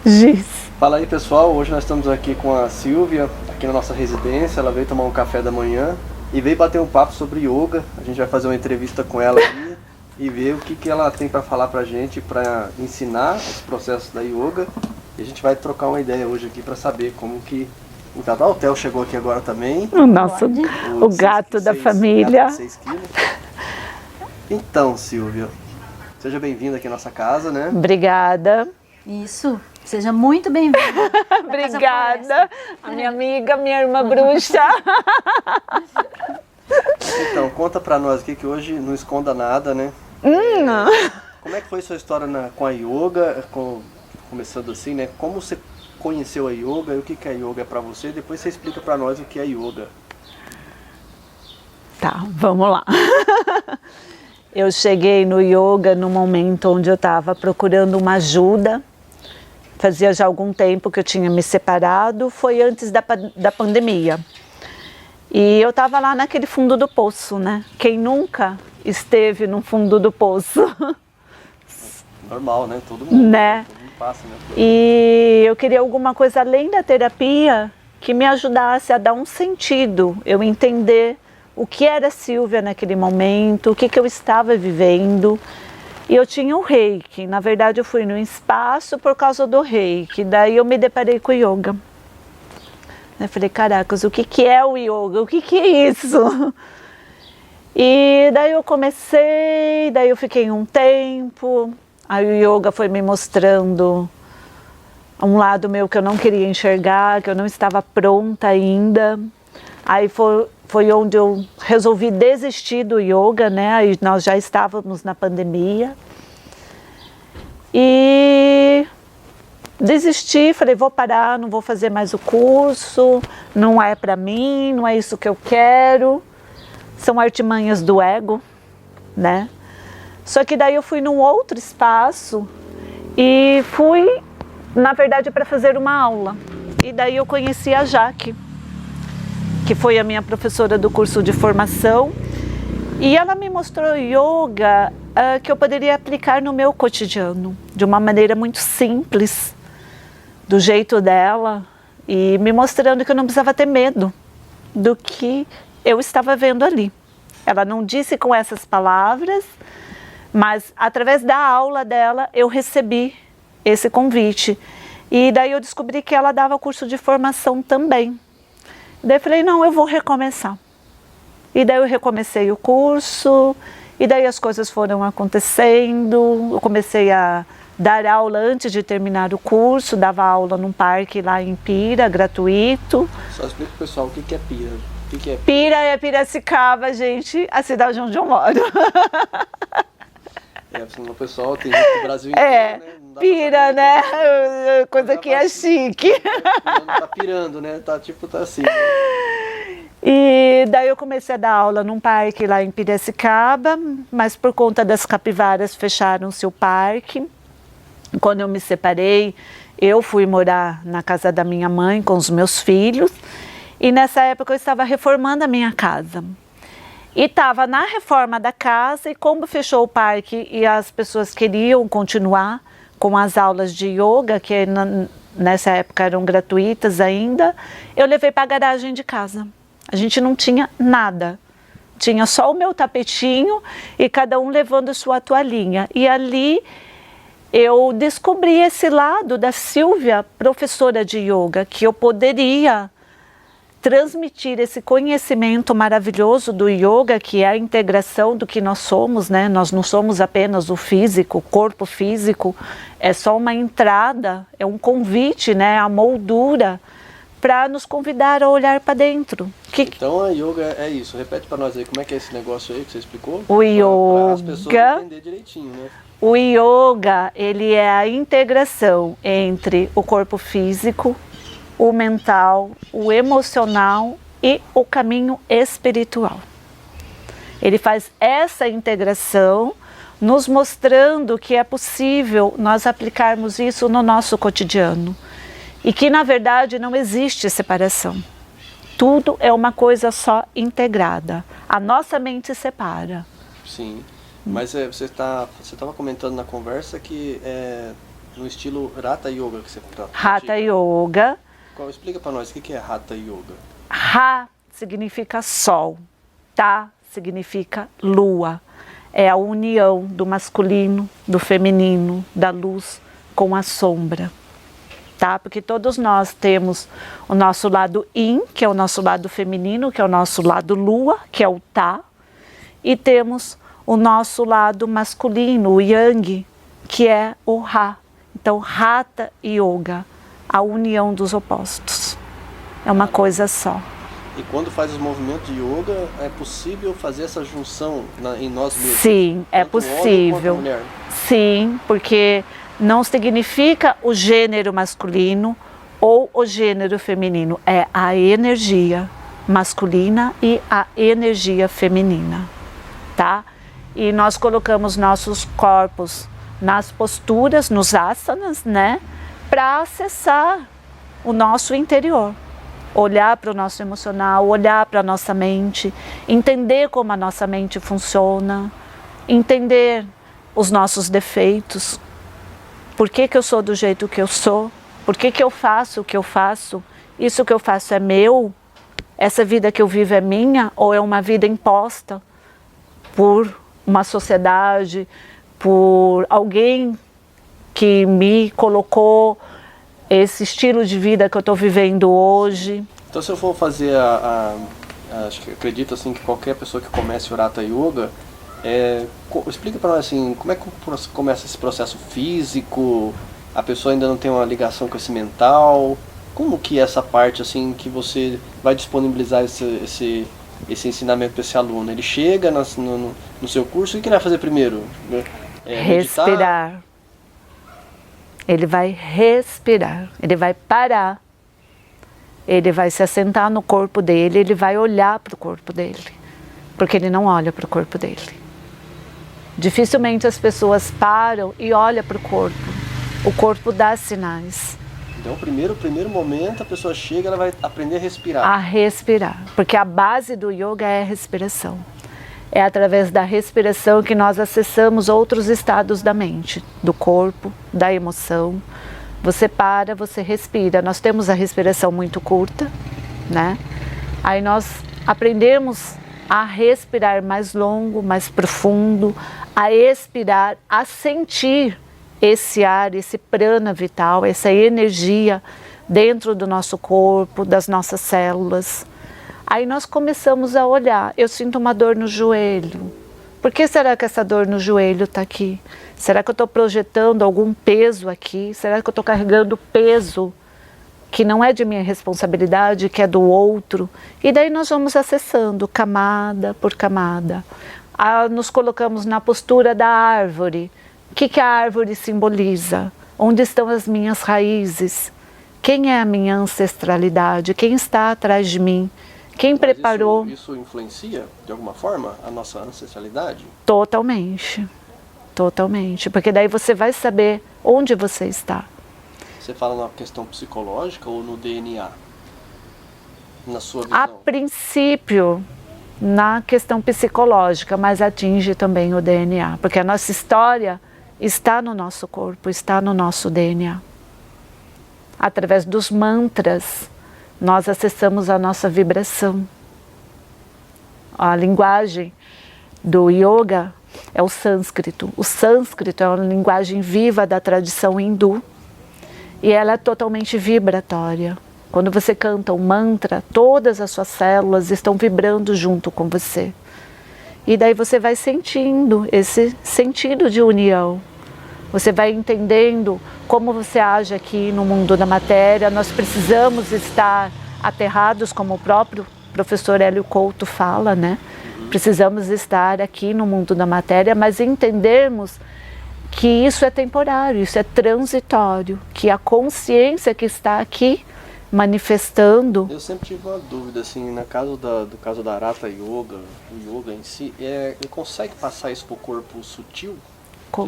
Giz. Fala aí, pessoal, hoje nós estamos aqui com a Silvia, aqui na nossa residência. Ela veio tomar um café da manhã e veio bater um papo sobre yoga. A gente vai fazer uma entrevista com ela aqui e ver o que ela tem para falar pra gente, para ensinar os processos da yoga. E a gente vai trocar uma ideia hoje aqui para saber como que o Tadal Theo chegou aqui agora também. O gato da família. Gato de 6 quilos. Então, Silvia, seja bem-vinda aqui à nossa casa, né? Obrigada. Isso, seja muito bem-vinda. Obrigada, a minha amiga, minha irmã bruxa. Então, conta pra nós aqui que hoje não esconda nada, né? Como é que foi sua história com a yoga? Começando assim, né? Como você conheceu a yoga e o que a yoga é pra você? Depois você explica pra nós o que é yoga. Tá, vamos lá. Eu cheguei no yoga no momento onde eu estava procurando uma ajuda. Fazia já algum tempo que eu tinha me separado, foi antes da pandemia. E eu estava lá naquele fundo do poço, né? Quem nunca esteve no fundo do poço? Normal, né? Todo mundo, né? Todo mundo passa, né? E eu queria alguma coisa além da terapia que me ajudasse a dar um sentido, eu entender o que era a Silvia naquele momento, o que eu estava vivendo. E eu tinha o reiki, na verdade eu fui no espaço por causa do reiki, daí eu me deparei com o yoga. Eu falei, caracas, o que é o yoga? O que é isso? E daí eu comecei, daí eu fiquei um tempo, aí o yoga foi me mostrando um lado meu que eu não queria enxergar, que eu não estava pronta ainda. Aí foi onde eu resolvi desistir do yoga, né? Aí nós já estávamos na pandemia. E desisti, falei, vou parar, não vou fazer mais o curso, não é para mim, não é isso que eu quero. São artimanhas do ego, né? Só que daí eu fui num outro espaço e fui, na verdade, para fazer uma aula. E daí eu conheci a Jaque, que foi a minha professora do curso de formação, e ela me mostrou yoga que eu poderia aplicar no meu cotidiano, de uma maneira muito simples, do jeito dela, e me mostrando que eu não precisava ter medo do que eu estava vendo ali. Ela não disse com essas palavras, mas através da aula dela eu recebi esse convite. E daí eu descobri que ela dava curso de formação também. Daí eu falei, não, eu vou recomeçar. E daí eu recomecei o curso, e daí as coisas foram acontecendo, eu comecei a dar aula antes de terminar o curso, dava aula num parque lá em Pira, gratuito. Só explica pro pessoal o que é Pira. O que é Pira? Pira é Piracicaba, gente, a cidade onde eu moro. O pessoal tem gente do Brasil inteiro, né? Pira, né? Coisa que é chique. Não tá pirando, né? Tá assim. E daí eu comecei a dar aula num parque lá em Piracicaba, mas por conta das capivaras fecharam-se o parque. Quando eu me separei, eu fui morar na casa da minha mãe com os meus filhos. E nessa época eu estava reformando a minha casa. E estava na reforma da casa, e como fechou o parque e as pessoas queriam continuar com as aulas de yoga, que nessa época eram gratuitas ainda, eu levei para a garagem de casa. A gente não tinha nada, tinha só o meu tapetinho e cada um levando sua toalhinha. E ali eu descobri esse lado da Silvia, professora de yoga, que eu poderia transmitir esse conhecimento maravilhoso do yoga, que é a integração do que nós somos, né? Nós não somos apenas o físico, o corpo físico, é só uma entrada, é um convite, né? A moldura para nos convidar a olhar para dentro. Então a yoga é isso, repete para nós aí, como é que é esse negócio aí que você explicou? O yoga, para as pessoas entenderem direitinho, né? O yoga, ele é a integração entre o corpo físico, o mental, o emocional e o caminho espiritual. Ele faz essa integração, nos mostrando que é possível nós aplicarmos isso no nosso cotidiano. E que, na verdade, não existe separação. Tudo é uma coisa só integrada. A nossa mente separa. Sim, mas você estava comentando na conversa que no estilo Hatha Yoga que você pratica. Hatha Yoga. Explica para nós o que é Hatha Yoga. Ha significa sol, Ta significa lua. É a união do masculino, do feminino, da luz com a sombra. Tá? Porque todos nós temos o nosso lado Yin, que é o nosso lado feminino, que é o nosso lado lua, que é o Ta, e temos o nosso lado masculino, o Yang, que é o Ra. Então, Hatha Yoga, a união dos opostos. É uma coisa só. E quando faz os movimentos de yoga, é possível fazer essa junção em nós mesmos? Sim, é possível. Homem, mulher. Sim, porque não significa o gênero masculino ou o gênero feminino. É a energia masculina e a energia feminina, tá? E nós colocamos nossos corpos nas posturas, nos asanas, né? Para acessar o nosso interior. Olhar para o nosso emocional, olhar para a nossa mente, entender como a nossa mente funciona, entender os nossos defeitos, por que eu sou do jeito que eu sou, por que eu faço o que eu faço, isso que eu faço é meu, essa vida que eu vivo é minha ou é uma vida imposta por uma sociedade, por alguém que me colocou esse estilo de vida que eu estou vivendo hoje. Então, se eu for fazer acho que acredito assim que qualquer pessoa que comece o Hatha Yoga, explica para nós assim, como é que começa esse processo físico? A pessoa ainda não tem uma ligação com esse mental? Como que é essa parte assim que você vai disponibilizar esse ensinamento para esse aluno? Ele chega no seu curso, o que ele vai fazer primeiro? Respirar. Meditar? Ele vai respirar, ele vai parar, ele vai se assentar no corpo dele, ele vai olhar para o corpo dele, porque ele não olha para o corpo dele. Dificilmente as pessoas param e olham para o corpo dá sinais. Então, o primeiro momento, a pessoa chega, ela vai aprender a respirar. A respirar, porque a base do yoga é a respiração. É através da respiração que nós acessamos outros estados da mente, do corpo, da emoção. Você para, você respira. Nós temos a respiração muito curta, né? Aí nós aprendemos a respirar mais longo, mais profundo, a expirar, a sentir esse ar, esse prana vital, essa energia dentro do nosso corpo, das nossas células. Aí nós começamos a olhar, eu sinto uma dor no joelho. Por que será que essa dor no joelho está aqui? Será que eu estou projetando algum peso aqui? Será que eu estou carregando peso que não é de minha responsabilidade, que é do outro? E daí nós vamos acessando camada por camada. Nos colocamos na postura da árvore. O que a árvore simboliza? Onde estão as minhas raízes? Quem é a minha ancestralidade? Quem está atrás de mim? Quem preparou? Isso influencia, de alguma forma, a nossa ancestralidade? Totalmente. Totalmente. Porque daí você vai saber onde você está. Você fala na questão psicológica ou no DNA? Na sua visão? A princípio, na questão psicológica, mas atinge também o DNA. Porque a nossa história está no nosso corpo, está no nosso DNA. Através dos mantras, nós acessamos a nossa vibração. A linguagem do yoga é o sânscrito. O sânscrito é uma linguagem viva da tradição hindu e ela é totalmente vibratória. Quando você canta um mantra, todas as suas células estão vibrando junto com você. E daí você vai sentindo esse sentido de união. Você vai entendendo como você age aqui no mundo da matéria. Nós precisamos estar aterrados, como o próprio professor Hélio Couto fala, né? Precisamos estar aqui no mundo da matéria, mas entendermos que isso é temporário, isso é transitório, que a consciência que está aqui manifestando. Eu sempre tive uma dúvida, assim, no caso da Hatha Yoga, o yoga em si, ele consegue passar isso para o corpo sutil?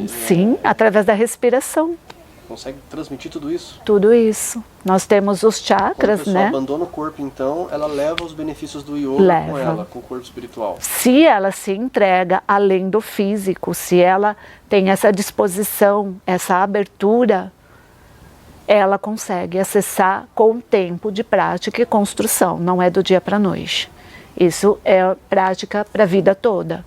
Sim, através da respiração. consegue transmitir tudo isso? Tudo isso. Nós temos os chakras, Quando a pessoa né? abandona o corpo, então, ela leva os benefícios do yoga com ela, com o corpo espiritual. Se ela se entrega além do físico, se ela tem essa disposição, essa abertura, ela consegue acessar com o tempo de prática e construção, não é do dia para a noite. Isso é prática para a vida toda.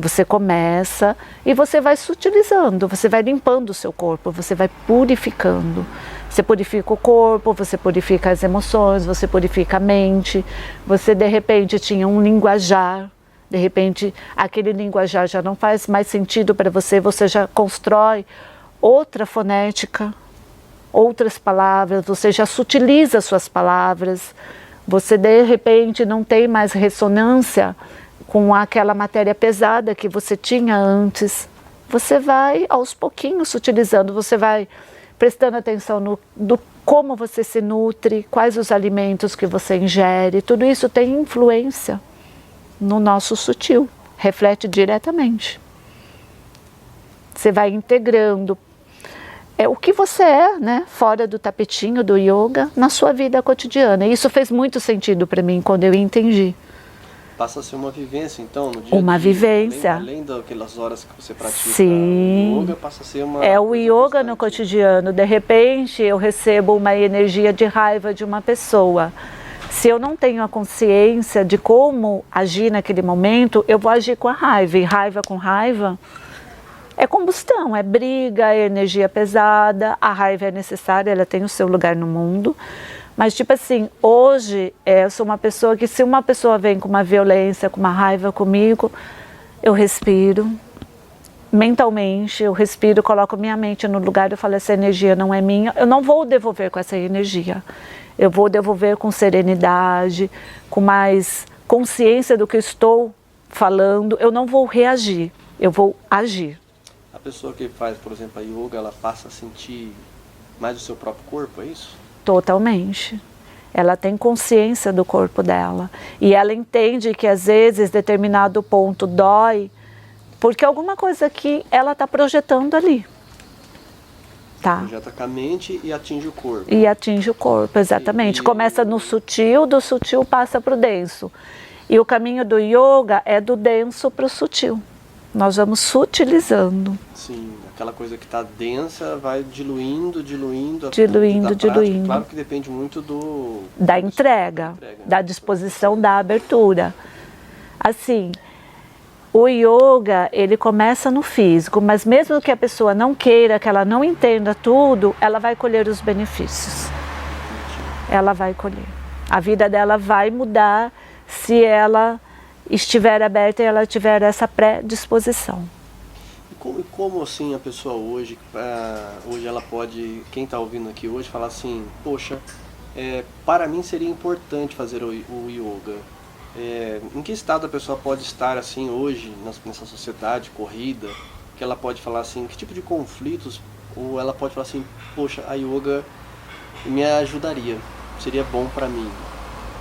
Você começa e você vai sutilizando, você vai limpando o seu corpo, você vai purificando. Você purifica o corpo, você purifica as emoções, você purifica a mente. Você de repente tinha um linguajar, de repente aquele linguajar já não faz mais sentido para você, você já constrói outra fonética, outras palavras, você já sutiliza suas palavras, você de repente não tem mais ressonância com aquela matéria pesada que você tinha antes. Você vai aos pouquinhos sutilizando, você vai prestando atenção no como você se nutre, quais os alimentos que você ingere, tudo isso tem influência no nosso sutil, reflete diretamente. Você vai integrando o que você é, né, fora do tapetinho do yoga, na sua vida cotidiana. E isso fez muito sentido para mim quando eu entendi. Passa a ser uma vivência, então, no dia Uma a dia. vivência. Além daquelas horas que você pratica Sim. o yoga, passa a ser uma... É o yoga constante. no cotidiano. De repente, eu recebo uma energia de raiva de uma pessoa. Se eu não tenho a consciência de como agir naquele momento, eu vou agir com a raiva. E raiva com raiva é combustão, é briga, é energia pesada. A raiva é necessária, ela tem o seu lugar no mundo. Mas tipo assim, hoje eu sou uma pessoa que se uma pessoa vem com uma violência, com uma raiva comigo, eu respiro. Mentalmente, eu respiro, coloco minha mente no lugar, eu falo, essa energia não é minha. Eu não vou devolver com essa energia. Eu vou devolver com serenidade, com mais consciência do que eu estou falando. Eu não vou reagir, eu vou agir. A pessoa que faz, por exemplo, a yoga, ela passa a sentir mais o seu próprio corpo, é isso? Totalmente. Ela tem consciência do corpo dela. E ela entende que às vezes determinado ponto dói, porque alguma coisa que ela está projetando ali. Tá? Projeta com a mente e atinge o corpo. E atinge o corpo, exatamente. Começa no sutil, do sutil passa para o denso. E o caminho do yoga é do denso para o sutil. Nós vamos sutilizando. Sim, aquela coisa que está densa vai diluindo. Diluindo. Claro que depende muito da entrega, da disposição, da abertura. Assim, o yoga, ele começa no físico, mas mesmo que a pessoa não queira, que ela não entenda tudo, ela vai colher os benefícios. Ela vai colher. A vida dela vai mudar se ela estiver aberta e ela tiver essa predisposição. E como assim a pessoa hoje ela pode, quem está ouvindo aqui hoje, falar assim, poxa, para mim seria importante fazer o yoga. Em que estado a pessoa pode estar assim hoje, nessa sociedade corrida, que ela pode falar assim, que tipo de conflitos, ou ela pode falar assim, poxa, a yoga me ajudaria, seria bom para mim.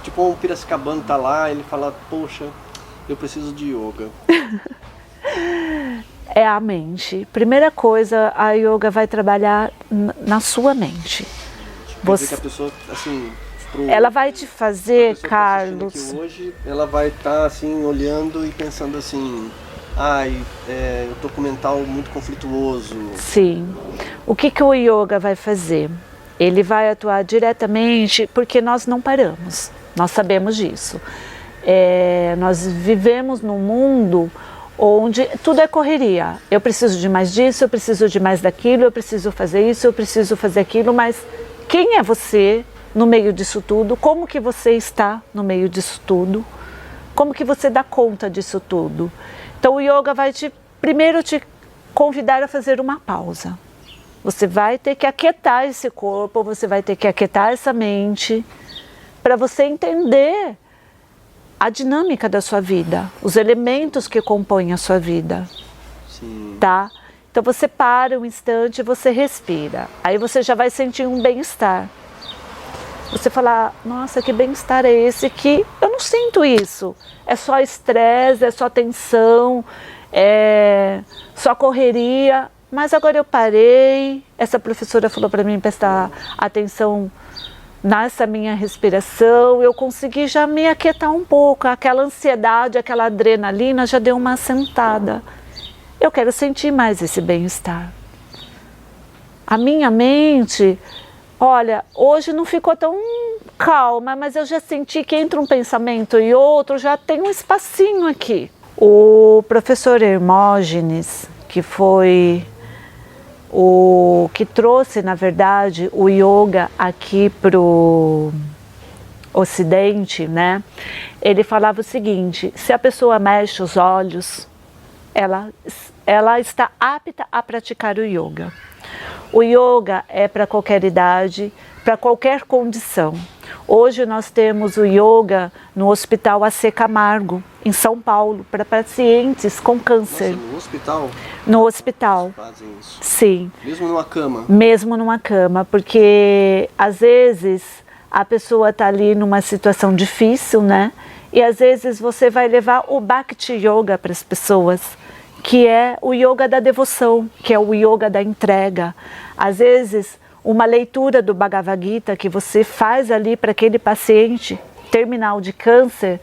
Tipo um piracicabano tá lá, ele fala, poxa, eu preciso de yoga. É a mente. Primeira coisa, a yoga vai trabalhar na sua mente. Quer dizer que a pessoa, assim... Ela vai te fazer, Carlos... Que hoje ela vai estar assim, olhando e pensando assim... eu tô com o mental muito conflituoso. Sim. O que o yoga vai fazer? Ele vai atuar diretamente porque nós não paramos. Nós sabemos disso. Nós vivemos num mundo onde tudo é correria. Eu preciso de mais disso, eu preciso de mais daquilo, eu preciso fazer isso, eu preciso fazer aquilo, mas quem é você no meio disso tudo? Como que você está no meio disso tudo? Como que você dá conta disso tudo? Então o yoga vai primeiro te convidar a fazer uma pausa. Você vai ter que aquietar esse corpo, você vai ter que aquietar essa mente, para você entender a dinâmica da sua vida, os elementos que compõem a sua vida. Sim. Tá? Então você para um instante, você respira. Aí você já vai sentir um bem-estar. Você fala, nossa, que bem-estar é esse que eu não sinto isso. É só estresse, é só tensão, é só correria. mas agora eu parei. Essa professora falou para mim prestar atenção nessa minha respiração. Eu consegui já me aquietar um pouco. Aquela ansiedade, aquela adrenalina já deu uma assentada. Eu quero sentir mais esse bem-estar. A minha mente, olha, hoje não ficou tão calma, mas eu já senti que entre um pensamento e outro já tem um espacinho aqui. O professor Hermógenes, que foi o que trouxe, na verdade, o yoga aqui para o Ocidente, né? Ele falava o seguinte: se a pessoa mexe os olhos, ela está apta a praticar o yoga. O yoga é para qualquer idade, para qualquer condição. Hoje nós temos o yoga no Hospital AC Camargo, em São Paulo, para pacientes com câncer. Nossa, no hospital? No hospital. Fazem isso. Sim. Mesmo numa cama? Mesmo numa cama, porque às vezes a pessoa está ali numa situação difícil, né? E às vezes você vai levar o Bhakti Yoga para as pessoas, que é o yoga da devoção, que é o yoga da entrega. Às vezes, uma leitura do Bhagavad Gita que você faz ali para aquele paciente terminal de câncer,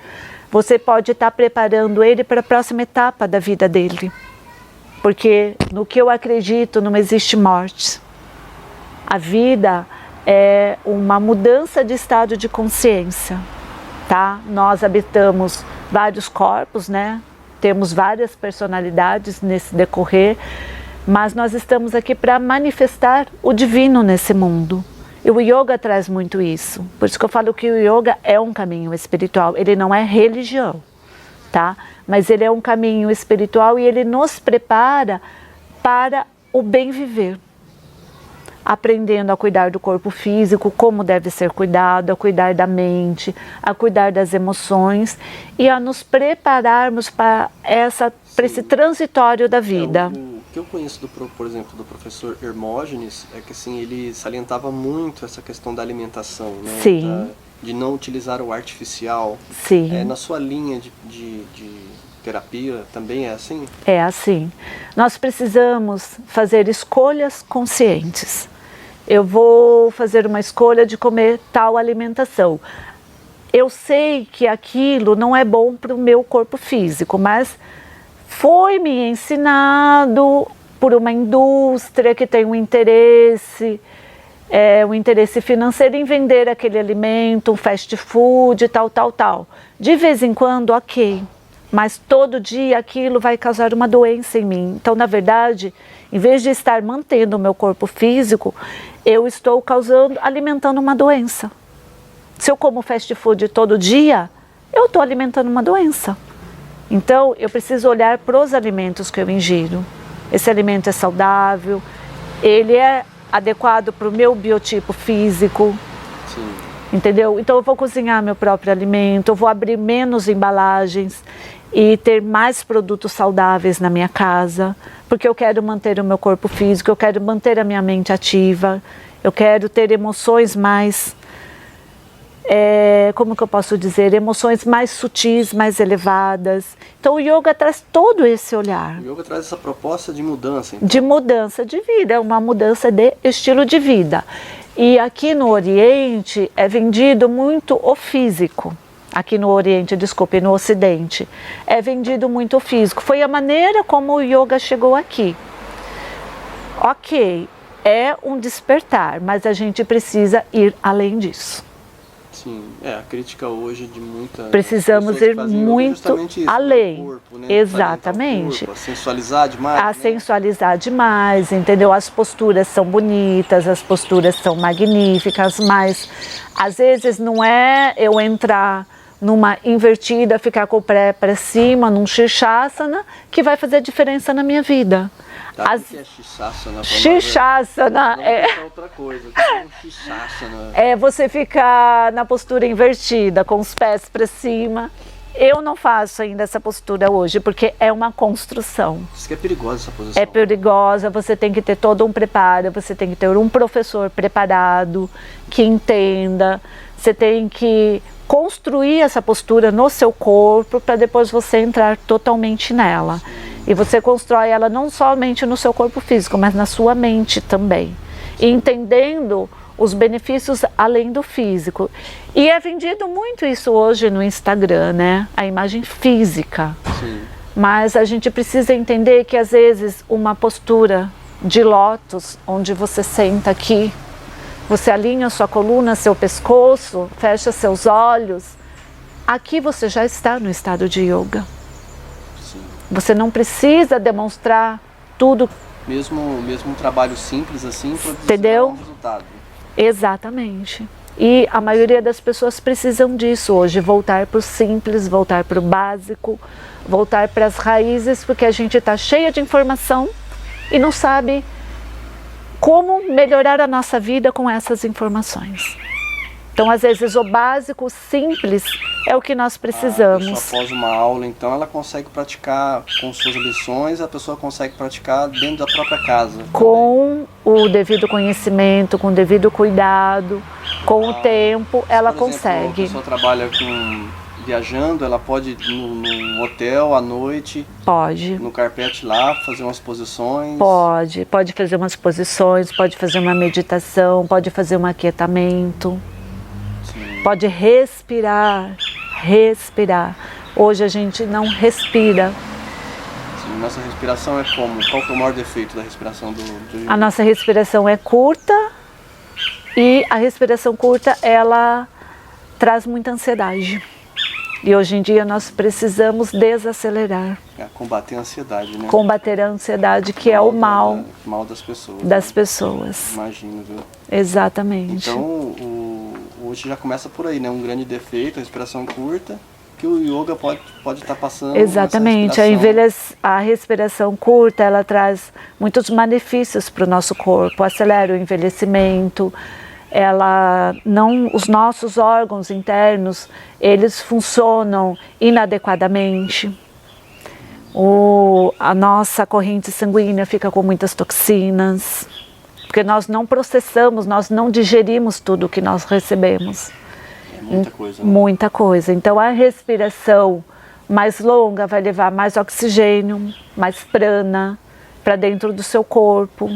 você pode estar preparando ele para a próxima etapa da vida dele. Porque no que eu acredito não existe morte. A vida é uma mudança de estado de consciência, tá? Nós habitamos vários corpos, né? Temos várias personalidades nesse decorrer, mas nós estamos aqui para manifestar o divino nesse mundo. E o yoga traz muito isso. Por isso que eu falo que o yoga é um caminho espiritual. Ele não é religião, tá? Mas ele é um caminho espiritual e ele nos prepara para o bem viver. Aprendendo a cuidar do corpo físico, como deve ser cuidado, a cuidar da mente, a cuidar das emoções e a nos prepararmos para esse transitório da vida. O que eu conheço, por exemplo, do professor Hermógenes é que assim, ele salientava muito essa questão da alimentação, né? Sim. De não utilizar o artificial. Sim. Na sua linha de terapia também é assim? É assim. Nós precisamos fazer escolhas conscientes. Eu vou fazer uma escolha de comer tal alimentação. Eu sei que aquilo não é bom para o meu corpo físico, mas foi me ensinado por uma indústria que tem um interesse financeiro em vender aquele alimento, um fast food, tal. De vez em quando, ok. Mas todo dia aquilo vai causar uma doença em mim. Então, na verdade, em vez de estar mantendo o meu corpo físico, eu estou alimentando uma doença. Se eu como fast food todo dia, eu estou alimentando uma doença. Então, eu preciso olhar para os alimentos que eu ingiro. Esse alimento é saudável, ele é adequado para o meu biotipo físico. Sim. Entendeu? Então, eu vou cozinhar meu próprio alimento, eu vou abrir menos embalagens e ter mais produtos saudáveis na minha casa, porque eu quero manter o meu corpo físico, eu quero manter a minha mente ativa, eu quero ter emoções mais, como que eu posso dizer, emoções mais sutis, mais elevadas. Então o yoga traz todo esse olhar. O yoga traz essa proposta de mudança. Então. De mudança de vida, uma mudança de estilo de vida. E aqui no Oriente é vendido muito o físico. Aqui no Oriente, desculpe, no Ocidente, é vendido muito o físico. Foi a maneira como o yoga chegou aqui. Ok, é um despertar, mas a gente precisa ir além disso. Sim, a crítica hoje de muitas precisamos ir muito além. O corpo, né? Exatamente. O corpo, a sensualizar demais. A sensualizar demais, entendeu? As posturas são bonitas, as posturas são magníficas, mas às vezes não é eu entrar numa invertida, ficar com o pé para cima, num Shirshasana, que vai fazer diferença na minha vida. Tá, o que é Shirshasana? Shirshasana outra coisa. O que é um Shirshasana? É você ficar na postura invertida, com os pés para cima. Eu não faço ainda essa postura hoje, porque é uma construção. Isso que é perigosa essa posição. É perigosa, você tem que ter todo um preparo, você tem que ter um professor preparado, que entenda, você tem que construir essa postura no seu corpo para depois você entrar totalmente nela. E você constrói ela não somente no seu corpo físico, mas na sua mente também. E entendendo os benefícios além do físico. E é vendido muito isso hoje no Instagram, né? A imagem física. Sim. Mas a gente precisa entender que às vezes uma postura de lótus, onde você senta aqui, você alinha sua coluna, seu pescoço, fecha seus olhos, aqui você já está no estado de yoga. Sim. Você não precisa demonstrar tudo. Mesmo um trabalho simples assim, Entendeu? Um resultado. Exatamente. E a maioria das pessoas precisam disso hoje, voltar para o simples, voltar para o básico, voltar para as raízes, porque a gente está cheia de informação e não sabe como melhorar a nossa vida com essas informações. Então, às vezes, o básico, o simples, é o que nós precisamos. A pessoa, após uma aula, então, ela consegue praticar com suas lições, a pessoa consegue praticar dentro da própria casa. Com o devido conhecimento, com o devido cuidado, com o tempo, ela por exemplo, consegue. A pessoa trabalha viajando, ela pode ir no hotel à noite, Pode. no carpete lá, fazer umas posições. Pode fazer umas posições, pode fazer uma meditação, pode fazer um aquietamento. Sim. Pode respirar. Hoje a gente não respira. Sim, nossa respiração é como? Qual que é o maior defeito da respiração do yoga? A nossa respiração é curta e a respiração curta, ela traz muita ansiedade. E hoje em dia nós precisamos desacelerar. Combater a ansiedade, né? Combater a ansiedade, que é o mal mal das pessoas. das né? pessoas. Imagino, viu? Exatamente. Então, hoje já começa por aí, né? Um grande defeito, a respiração curta, que o yoga pode estar passando. Exatamente. A respiração curta, ela traz muitos benefícios para o nosso corpo. Acelera o envelhecimento. Os nossos órgãos internos, eles funcionam inadequadamente. A nossa corrente sanguínea fica com muitas toxinas, porque nós não processamos, nós não digerimos tudo que nós recebemos. É muita coisa, né? Muita coisa. Então a respiração mais longa vai levar mais oxigênio, mais prana para dentro do seu corpo.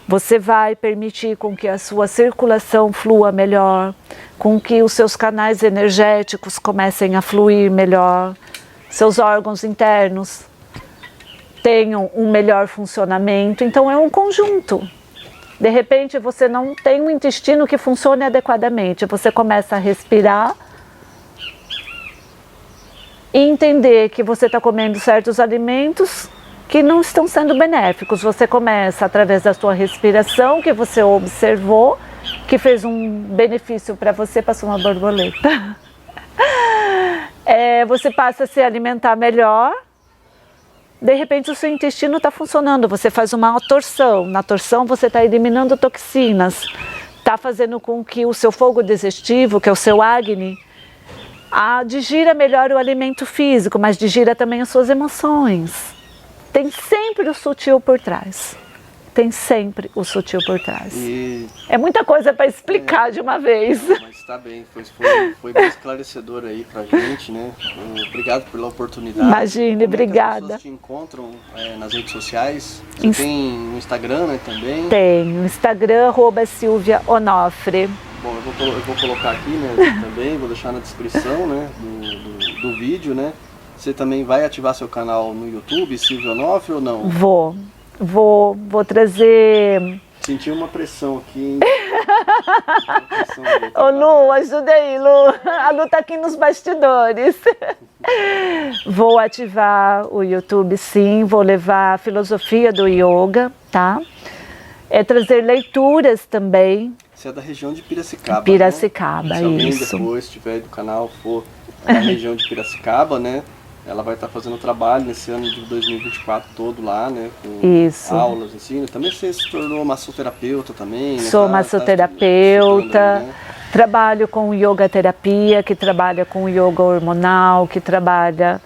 Você vai permitir com que a sua circulação flua melhor, com que os seus canais energéticos comecem a fluir melhor, seus órgãos internos tenham um melhor funcionamento. Então é um conjunto. De repente você não tem um intestino que funcione adequadamente, você começa a respirar e entender que você está comendo certos alimentos que não estão sendo benéficos. Você começa através da sua respiração, que você observou, que fez um benefício para você, passou uma borboleta. Você passa a se alimentar melhor, de repente o seu intestino está funcionando, você faz uma torção, na torção você está eliminando toxinas, está fazendo com que o seu fogo digestivo, que é o seu Agni, digira melhor o alimento físico, mas digira também as suas emoções. Tem sempre o sutil por trás. Tem sempre o sutil por trás. É muita coisa para explicar de uma vez. Mas está bem, foi bem esclarecedor aí pra gente, né? Obrigado pela oportunidade. Imagine, obrigada. As pessoas te encontram nas redes sociais? Você tem um Instagram, né, também? Tenho, Instagram, @SilviaOnofre. Bom, eu vou colocar aqui, né, também, vou deixar na descrição, né, do vídeo, né? Você também vai ativar seu canal no YouTube, Silvia Onofre, ou não? Vou trazer... Senti uma pressão aqui, hein? Ô Lu, ajuda aí, Lu. A Lu tá aqui nos bastidores. Vou ativar o YouTube, sim. Vou levar a filosofia do yoga, tá? Trazer leituras também. Você é da região de Piracicaba, Piracicaba, né? Se alguém isso. depois estiver do canal, for da região de Piracicaba, né? Ela vai estar fazendo trabalho nesse ano de 2024 todo lá, né? Com Isso. aulas, assim. Também você se tornou massoterapeuta também, né? Sou massoterapeuta, né? trabalho com yoga terapia, que trabalha com yoga hormonal, que trabalha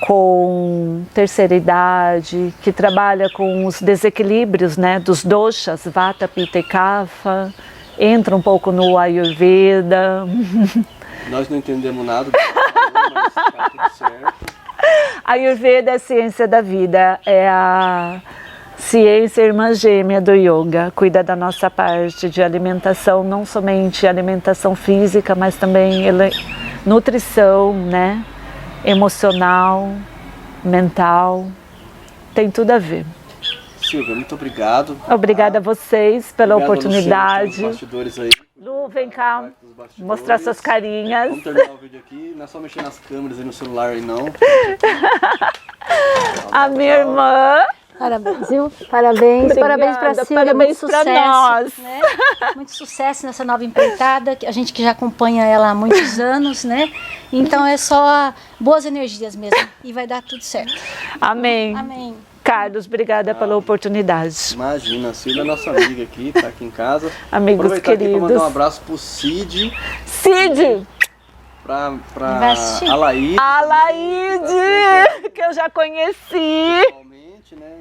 com terceira idade, que trabalha com os desequilíbrios, né, dos doshas, Vata, Pitta e Kapha, entra um pouco no Ayurveda. Nós não entendemos nada do que você falou, mas tá tudo certo. A Ayurveda é a ciência da vida, é a ciência irmã gêmea do yoga. Cuida da nossa parte de alimentação, não somente alimentação física, mas também nutrição, né? Emocional, mental, tem tudo a ver. Silvia, muito obrigado. Obrigada a vocês pela oportunidade. Luciano, bastidores aí. Lu, vem cá, mostrar suas carinhas. Vamos terminar o vídeo aqui, não é só mexer nas câmeras e no celular aí não. A minha irmã. Parabéns, viu? Parabéns. Obrigada, Parabéns para Silvia. parabéns muito pra sucesso, nós. né? Muito sucesso nessa nova empreitada, a gente que já acompanha ela há muitos anos, né? Então é só boas energias mesmo e vai dar tudo certo. Amém. Amém. Carlos, obrigada pela oportunidade. Imagina, a Silvia é nossa amiga aqui, tá aqui em casa. Amigos aproveitar aqui queridos. pra mandar um abraço pro Cid, Cid! pra Vai assistir? Alaide. A Laide, que eu já conheci. Pessoalmente, né?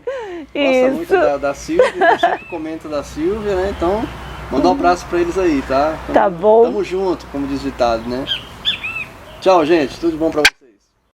Gosta muito da Silvia, eu sempre comento da Silvia, né? Então, manda um abraço pra eles aí, tá? Tá bom. Tamo junto, como diz o ditado, né? Tchau, gente. Tudo de bom pra vocês.